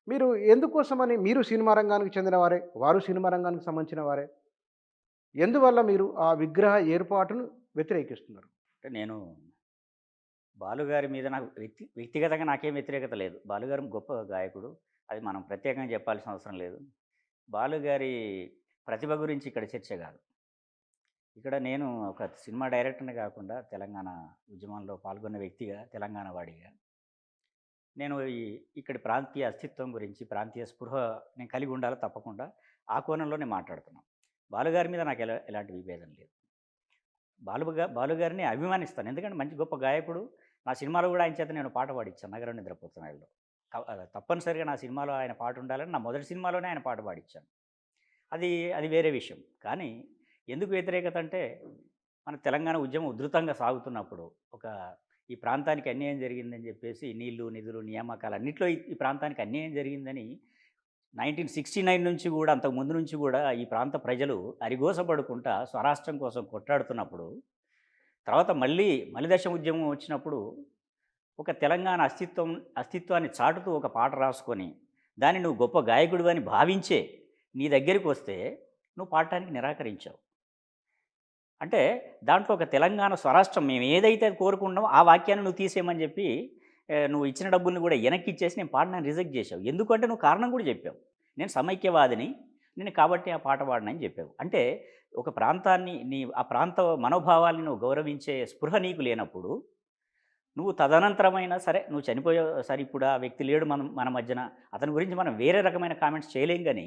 మీరు ఎందుకోసమని మీరు సినిమా రంగానికి చెందినవారే, వారు సినిమా రంగానికి సంబంధించిన వారే. ఎందువల్ల మీరు ఆ విగ్రహ ఏర్పాటును వ్యతిరేకిస్తున్నారు? అంటే నేను బాలుగారి మీద నాకు వ్యక్తిగతంగా నాకేం వ్యతిరేకత లేదు. బాలుగారు గొప్ప గాయకుడు. అది మనం ప్రత్యేకంగా చెప్పాల్సిన అవసరం లేదు. బాలుగారి ప్రతిభ గురించి ఇక్కడ చర్చ కాదు. ఇక్కడ నేను ఒక సినిమా డైరెక్టర్‌ని కాకుండా తెలంగాణ ఉద్యమంలో పాల్గొన్న వ్యక్తిగా, తెలంగాణ వాడిగా నేను ఇక్కడి ప్రాంతీయ అస్తిత్వం గురించి, ప్రాంతీయ స్పృహ నేను కలిగి ఉండాలి తప్పకుండా. ఆ కోణంలో నేను మాట్లాడుతున్నాను. బాలుగారి మీద నాకు ఎలాంటి విభేదం లేదు. బాలుగారిని అభిమానిస్తాను. ఎందుకంటే మంచి గొప్ప గాయకుడు. నా సినిమాలో కూడా ఆయన చేత నేను పాట పాడించాను 'నగరం నిద్రపోతున్నాయి'లో. తప్పనిసరిగా నా సినిమాలో ఆయన పాట ఉండాలని నా మొదటి సినిమాలోనే ఆయన పాట పాడించాను. అది అది వేరే విషయం. కానీ ఎందుకు వ్యతిరేకత అంటే, మన తెలంగాణ ఉద్యమం ఉధృతంగా సాగుతున్నప్పుడు, ఒక ఈ ప్రాంతానికి అన్యాయం జరిగిందని చెప్పేసి నీళ్లు, నిధులు, నియామకాలు అన్నిట్లో ఈ ప్రాంతానికి అన్యాయం జరిగిందని 1969 నుంచి కూడా, అంతకు ముందు నుంచి కూడా ఈ ప్రాంత ప్రజలు అరిగోసపడుకుంటా స్వరాష్ట్రం కోసం కొట్లాడుతున్నప్పుడు, తర్వాత మలిదశ ఉద్యమం వచ్చినప్పుడు, ఒక తెలంగాణ అస్తిత్వాన్ని చాటుతూ ఒక పాట రాసుకొని, దాన్ని నువ్వు గొప్ప గాయకుడివని భావించే నీ దగ్గరికొస్తే, నువ్వు పాడటానికి నిరాకరించావు. అంటే దాంట్లో ఒక తెలంగాణ స్వరాష్ట్రం మేము ఏదైతే కోరుకున్నామో ఆ వాక్యాన్ని నువ్వు తీసేయమని చెప్పి నువ్వు ఇచ్చిన డబ్బుల్ని కూడా వెనక్కిచ్చేసి నేను పాడనని రిజెక్ట్ చేసావు. ఎందుకంటే నువ్వు కారణం కూడా చెప్పావు. నేను సమైక్యవాదిని, నేను కాబట్టి ఆ పాట పాడనని చెప్పావు. అంటే ఒక ప్రాంతాన్ని ఆ ప్రాంత మనోభావాల్ని నువ్వు గౌరవించే స్పృహ నీకు లేనప్పుడు, నువ్వు తదనంతరమైనా సరే నువ్వు చనిపోయావు సరే, ఇప్పుడు ఆ వ్యక్తి లేడు మన మధ్యన, అతని గురించి మనం వేరే రకమైన కామెంట్స్ చేయలేం గానీ,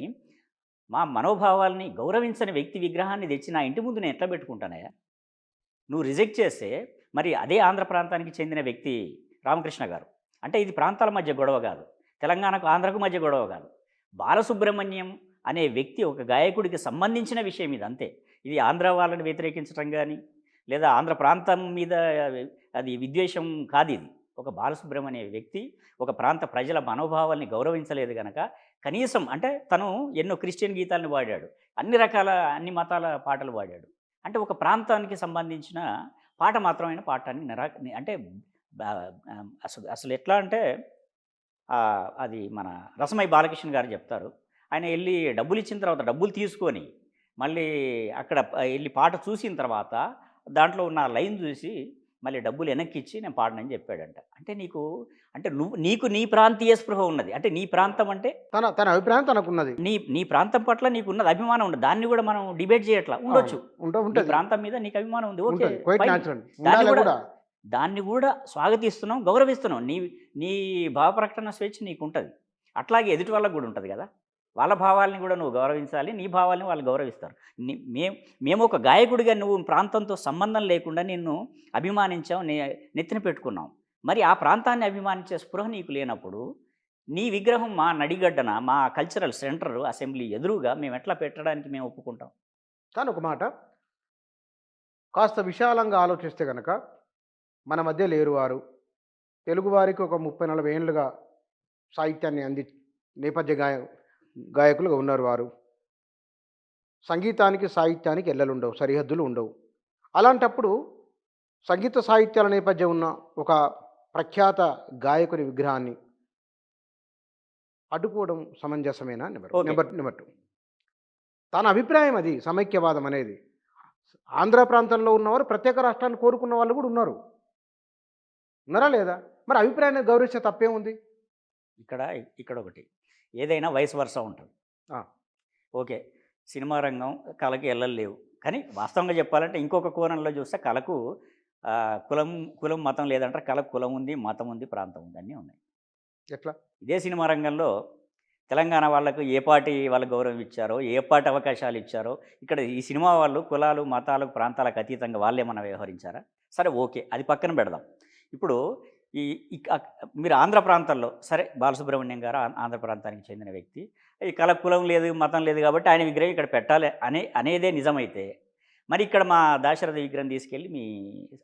మా మనోభావాల్ని గౌరవించని వ్యక్తి విగ్రహాన్ని తెచ్చి నా ఇంటి ముందు నేను ఎట్లా పెట్టుకుంటానయ్యా? నువ్వు రిజెక్ట్ చేస్తే, మరి అదే ఆంధ్ర ప్రాంతానికి చెందిన వ్యక్తి రామకృష్ణ గారు. అంటే ఇది ప్రాంతాల మధ్య గొడవ గాదు. తెలంగాణకు, ఆంధ్రకు మధ్య గొడవ గాదు. బాలసుబ్రహ్మణ్యం అనే వ్యక్తి ఒక గాయకుడికి సంబంధించిన విషయం ఇది అంతే. ఇది ఆంధ్ర వాళ్ళని వ్యతిరేకించటం గానీ, లేదా ఆంధ్ర ప్రాంతం మీద అది విద్వేషం కాదిది. ఒక బాలసుబ్రహ్మణ్య వ్యక్తి ఒక ప్రాంత ప్రజల మనోభావాల్ని గౌరవించలేదు గనక, కనీసం అంటే తను ఎన్నో క్రిస్టియన్ గీతాలను పాడాడు. అన్ని మతాల పాటలు పాడాడు. అంటే ఒక ప్రాంతానికి సంబంధించిన పాట మాత్రం ఆయన పాడటానికి అంటే బా అసలు ఎట్లా అంటే అది మన రసమయి బాలకృష్ణ గారు చెప్తారు. ఆయన ఎళ్లి డబ్బులిచ్చిన తర్వాత డబ్బులు తీసుకొని, మళ్ళీ అక్కడ ఎళ్లి పాట చూసిన తర్వాత దాంట్లో ఉన్న లైన్ చూసి మళ్ళీ డబ్బులు వెనక్కిచ్చి నేను పాడనని చెప్పాడంట. అంటే నీకు నీ ప్రాంతీయ స్పృహ ఉన్నది. అంటే నీ ప్రాంతం అంటే తన తన అభిప్రాయం తనకున్నది. నీ నీ ప్రాంతం పట్ల నీకున్నది అభిమానం ఉండదు. దాన్ని గూడా మనం డిబేట్ చేయట్లా. అవును. ఉండొచ్చు. నీ ఉంటది. ప్రాంతం మీద నీకు అభిమానం ఉంది. ఓకే. ఉంటది. Quite fine. న్యాచురల్. దాన్ని ఉండాలి గూడా గూడా. దాన్ని గూడా స్వాగతిస్తున్నాం, గౌరవిస్తున్నాం. నీ భావ ప్రకటన స్వేచ్ఛ నీకుంటది. అట్లాగే ఎదుటి వాళ్ళకి గూడా ఉంటది గదా! వాళ్ళ భావాల్ని గూడా నువ్వు గౌరవించాలి. నీ భావాల్ని వాళ్ళు గౌరవిస్తారు. ని మేం మేము ఒక గాయకుడిగా నువ్వు ప్రాంతంతో సంబంధం లేకుండా నిన్ను అభిమానించాం. నెత్తిన పెట్టుకున్నాం. మరి ఆ ప్రాంతాన్ని అభిమానించే స్పృహ నీకు లేనప్పుడు, నీ విగ్రహం మా నడిగడ్డన, మా కల్చరల్ సెంటర్ అసెంబ్లీ ఎదురుగా మేమెట్లా పెట్టడానికి మేము ఒప్పుకుంటాం? కానీ ఒక మాట, కాస్త విశాలంగా ఆలోచిస్తే గనక, మన మధ్య లేరు వారు. తెలుగువారికి ఒక 30, 40 ఏండ్లుగా సాహిత్యాన్ని నేపథ్య గాయకులుగా ఉన్నారు వారు. సంగీతానికి, సాహిత్యానికి ఎల్లలుండవు, సరిహద్దులు ఉండవు. అలాంటప్పుడు సంగీత సాహిత్యాల నేపథ్యం ఉన్న ఒక ప్రఖ్యాత గాయకుని విగ్రహాన్ని అడ్డుకోవడం సమంజసమేనా? Number okay. Number number 2. తన అభిప్రాయం అది సమైక్యవాదం అనేది. ఆంధ్ర ప్రాంతంలో ఉన్నవారు ప్రత్యేక రాష్ట్రాన్ని కోరుకున్న వాళ్ళు గూడా ఉన్నారు. ఉన్నారా లేదా? మరి అభిప్రాయాన్ని గౌరవిస్తే తప్పేముంది? ఇక్కడ ఇక్కడొకటి. ఏదైనా వైస్ వర్సా ఉంటది. ఆ! ఓకే. సినిమా రంగం, కళకి ఎల్లలు లేవు. కానీ వాస్తవంగా చెప్పాలంటే ఇంకొక కోణంలో చూస్తే కళకు కులం కులం, మతం లేదంటారు. కళకు కులం ఉంది, మతం ఉంది, ప్రాంతం ఉంది. అన్నీ ఉన్నాయి. ఎట్లా? ఇదే సినిమా రంగంలో తెలంగాణ వాళ్ళకు ఏ పార్టీ వాళ్ళకి గౌరవం ఇచ్చారో, ఏ పార్టీ అవకాశాలు ఇచ్చారో, ఇక్కడ ఈ సినిమా వాళ్ళు కులాలు, మతాలకు, ప్రాంతాలకు అతీతంగా వాళ్ళేమన్నా వ్యవహరించారా? సరే ఓకే. అది పక్కన పెడదాం. ఇప్పుడు ఈ ఇక్ అక్ మీరు ఆంధ్ర ప్రాంతంలో సరే బాలసుబ్రహ్మణ్యం గారు ఆంధ్ర ప్రాంతానికి చెందిన వ్యక్తి. ఈ కళ కులం లేదు, మతం లేదు కాబట్టి ఆయన విగ్రహం ఇక్కడ పెట్టాలి అనేదే నిజమైతే, మరి ఇక్కడ మా దాశరథి విగ్రహం తీసుకెళ్ళి మీ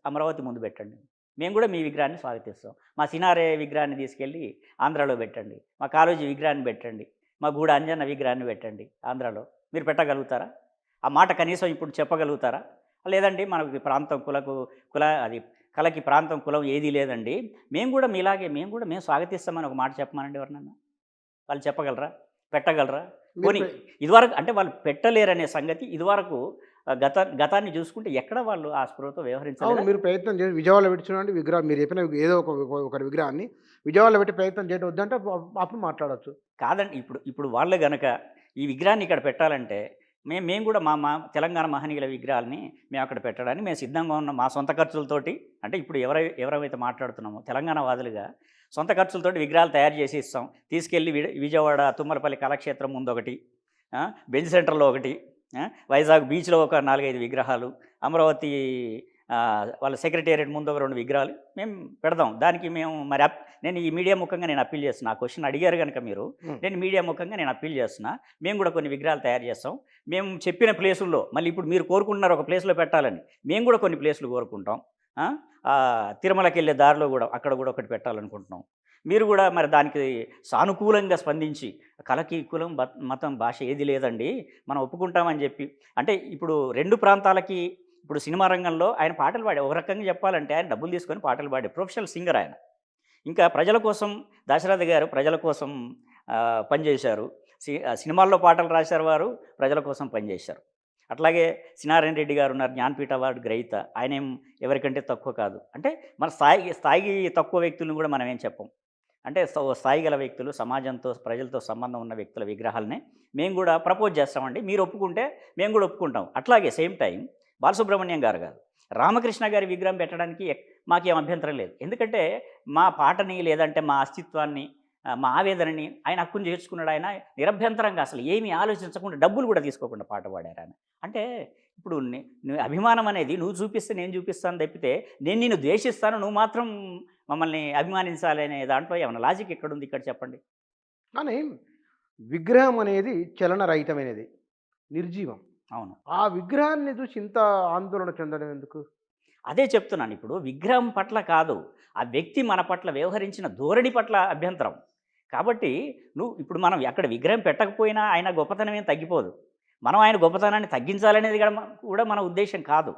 అమరావతి ముందు పెట్టండి. మేము కూడా మీ విగ్రహాన్ని స్వాగతిస్తాం. మా సినారే విగ్రహాన్ని తీసుకెళ్ళి ఆంధ్రాలో పెట్టండి. మా కాళోజీ విగ్రహాన్ని పెట్టండి. మా గూడ అంజన్న విగ్రహాన్ని పెట్టండి ఆంధ్రాలో. మీరు పెట్టగలుగుతారా? ఆ మాట కనీసం ఇప్పుడు చెప్పగలుగుతారా? లేదండి మనకి ప్రాంతం అది కళకి ప్రాంతం, కులం ఏదీ లేదండి. మేము కూడా మీలాగే మేము స్వాగతిస్తామని ఒక మాట చెప్పమనండి ఎవరినన్నా. వాళ్ళు చెప్పగలరా? పెట్టగలరా? మీరు పోనీ ఇదివరకు అంటే వాళ్ళు పెట్టలేరనే సంగతి ఇదివరకు గతాన్ని చూసుకుంటే ఎక్కడ వాళ్ళు ఆ స్పృహతో అవును. వ్యవహరించలేదా? మీరు ప్రయత్నం చేసి విజయవాడలో పెట్టి చూడండి విగ్రహం మీరు చెప్పిన ఏదో ఒకరి విగ్రహాన్ని విజయవాడలో పెట్టి ప్రయత్నం చేయడం వద్దంటే అప్పుడు మాట్లాడొచ్చు. కాదండి. ఇప్పుడు వాళ్ళు గనక ఈ విగ్రహాన్ని ఇక్కడ పెట్టాలంటే మేము కూడా మా తెలంగాణ మహనీయుల విగ్రహాలని మేము అక్కడ పెట్టడానికి మేము సిద్ధంగా ఉన్నాం. మా సొంత ఖర్చులతోటి అంటే ఇప్పుడు ఎవరైతే మాట్లాడుతున్నామో తెలంగాణ వాదులుగా సొంత ఖర్చులతోటి విగ్రహాలు తయారు చేసి ఇస్తాం. తీసుకెళ్ళి విజయవాడ తుమ్మలపల్లి కళాక్షేత్రం ముందొకటి, బెంజ్ సెంటర్‌లో ఒకటి, వైజాగ్ బీచ్‌లో ఒక 4, 5 విగ్రహాలు, అమరావతి వాళ్ళ సెక్రటేరియట్ ముందు ఒక 2 విగ్రహాలు మేము పెడదాం. దానికి మేము మరి నేను ఈ మీడియా ముఖంగా నేను అప్పీల్ చేస్తున్నా. ఆ క్వెషన్ అడిగారు గనుక మీరు, హ్మ్. నేను మీడియా ముఖంగా నేను అప్పీల్ చేస్తున్నా. మేము కూడా కొన్ని విగ్రహాలు తయారు చేస్తాం. మేము చెప్పిన ప్లేసుల్లో మళ్ళీ ఇప్పుడు మీరు కోరుకుంటున్నారు ఒక ప్లేస్‌లో పెట్టాలని. మేము కూడా కొన్ని ప్లేసులు కోరుకుంటాం. తిరుమలకెళ్ళే దారిలో కూడా అక్కడ కూడా ఒకటి పెట్టాలనుకుంటున్నాం. మీరు కూడా మరి దానికి సానుకూలంగా స్పందించి కళకి కులం, మతం, భాష ఏది లేదండి. మనం ఒప్పుకుంటామని చెప్పి అంటే ఇప్పుడు 2 ప్రాంతాలకి ఇప్పుడు సినిమా రంగంలో ఆయన పాటలు పాడారు. ఒక రకంగా చెప్పాలంటే ఆయన డబ్బులు తీసుకొని పాటలు పాడారు. ప్రొఫెషనల్ సింగర్ ఆయన. ఇంకా ప్రజల కోసం దాశరథి గారు ప్రజల కోసం పనిచేశారు. సినిమాల్లో పాటలు రాశారు వారు, ప్రజల కోసం పనిచేశారు. అట్లాగే సినారాయణ రెడ్డి గారు ఉన్నారు, జ్ఞానపీఠ అవార్డు గ్రహీత. ఆయనేం ఎవరికంటే తక్కువ కాదు. అంటే మన స్థాయికి తక్కువ వ్యక్తులను కూడా మనం ఏం చెప్పం. అంటే స్థాయి గల వ్యక్తులు, సమాజంతో ప్రజలతో సంబంధం ఉన్న వ్యక్తుల విగ్రహాలనే మేము కూడా ప్రపోజ్ చేస్తామండి. మీరు ఒప్పుకుంటే మేము కూడా ఒప్పుకుంటాం. అట్లాగే సేమ్ టైం బాలసుబ్రహ్మణ్యం గారు కాదు, రామకృష్ణ గారి విగ్రహం పెట్టడానికి మాకేం అభ్యంతరం లేదు. ఎందుకంటే మా పాటని లేదంటే మా అస్తిత్వాన్ని, మా ఆవేదనని ఆయన హక్కును చేర్చుకున్నాడు. ఆయన నిరభ్యంతరంగా అసలు ఏమీ ఆలోచించకుండా డబ్బులు కూడా తీసుకోకుండా పాట పాడారు ఆయన. అంటే ఇప్పుడు నువ్వు అభిమానం అనేది నువ్వు చూపిస్తే నేను చూపిస్తాను తప్పితే నేను నిన్ను ద్వేషిస్తాను, నువ్వు మాత్రం మమ్మల్ని అభిమానించాలి అనే దాంట్లో ఏమన్నా లాజిక్ ఎక్కడుంది ఇక్కడ చెప్పండి? కానీ విగ్రహం అనేది చలనరహితమైనది. నిర్జీవం. అవును. ఆ విగ్రహాన్ని చూసి ఇంత ఆందోళన చెందడం ఎందుకు? అదే చెప్తున్నాను. ఇప్పుడు విగ్రహం పట్ల కాదు, ఆ వ్యక్తి మన పట్ల వ్యవహరించిన ధోరణి పట్ల అభ్యంతరం. కాబట్టి ఇప్పుడు మనం అక్కడ విగ్రహం పెట్టకపోయినా ఆయన గొప్పతనం ఏం తగ్గిపోదు. మనం ఆయన గొప్పతనాన్ని తగ్గించాలనేది కూడా మన ఉద్దేశ్యం కాదు.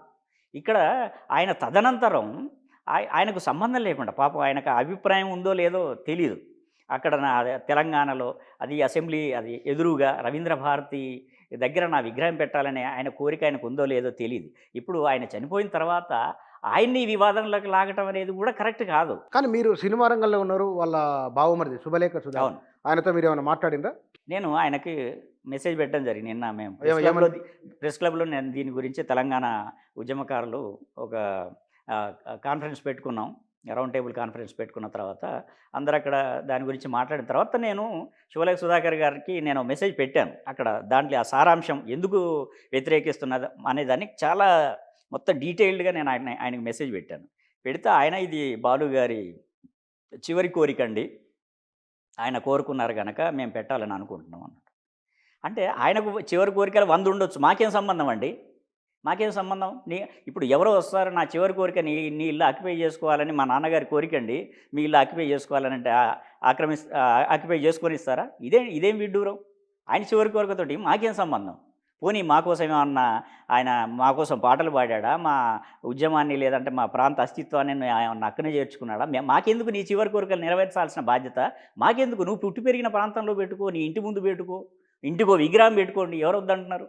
ఇక్కడ ఆయన తదనంతరం ఆయనకు సంబంధం లేకుండా పాపం ఆయనకు అభిప్రాయం ఉందో లేదో తెలీదు. అక్కడ తెలంగాణలో అది అసెంబ్లీ అది ఎదురుగా రవీంద్ర భారతి దగ్గర నా విగ్రహం పెట్టాలనే ఆయన కోరిక ఆయనకు ఉందో లేదో తెలీదు. ఇప్పుడు ఆయన చనిపోయిన తర్వాత ఆయన్ని వివాదంలోకి లాగటం అనేది కూడా కరెక్ట్ కాదు. కానీ మీరు సినిమా రంగంలో ఉన్నారు. వాళ్ళ బావమరిది శుభలేఖ సుధా. అవును. ఆయనతో మీరేమన్నా మాట్లాడిండ్రా? నేను ఆయనకి మెసేజ్ పెట్టడం జరిగింది. నిన్న మేము ఏమని? ప్రెస్ క్లబ్‌లో నేను దీని గురించి తెలంగాణ ఉద్యమకారులు ఒక కాన్ఫరెన్స్ పెట్టుకున్నాం. రౌండ్ టేబుల్ కాన్ఫరెన్స్ పెట్టుకున్న తర్వాత అందరూ అక్కడ దాని గురించి మాట్లాడిన తర్వాత నేను శివలేఖ సుధాకర్ గారికి నేను మెసేజ్ పెట్టాను. అక్కడ దాంట్లో ఆ సారాంశం ఎందుకు వ్యతిరేకిస్తున్నది అనేదాన్ని చాలా మొత్తం డీటెయిల్డ్‌గా నేను ఆయనకి మెసేజ్ పెట్టాను. పెడితే ఆయన ఇది బాలు గారి చివరి కోరికండి. ఆయన కోరుకున్నారు గనక మేము పెట్టాలని అనుకుంటున్నాం అన్నాడు. అంటే ఆయనకు చివరి కోరికలు 100 ఉండొచ్చు. మాకేం సంబంధం అండి? మాకేం సంబంధం? ఇప్పుడు ఎవరో వస్తారు నా చివరి కోరిక నీ ఇల్లు ఆక్యుపై చేసుకోవాలని మా నాన్నగారి కోరికండి. మీ ఇల్లు ఆక్యుపై చేసుకోవాలనంటే ఆక్యుపై చేసుకొనిస్తారా? ఇదేం విడ్డూరం? ఆయన చివరి కోరికతోటి మాకేం సంబంధం? పోనీ మా కోసం ఏమన్నా ఆయన మా కోసం పాటలు పాడాడా? మా ఉద్యమాన్ని లేదంటే మా ప్రాంత అస్తిత్వాన్ని ఏమన్నా అక్కనే చేర్చుకున్నాడా? మాకెందుకు నీ చివరి కోరికలు నెరవేర్చాల్సిన బాధ్యత? మాకెందుకు? నువ్వు పుట్టి పెరిగిన ప్రాంతంలో పెట్టుకో, నీ ఇంటి ముందు పెట్టుకో, ఇంటికో విగ్రహం పెట్టుకోండి. ఎవరు వద్దంటున్నారు?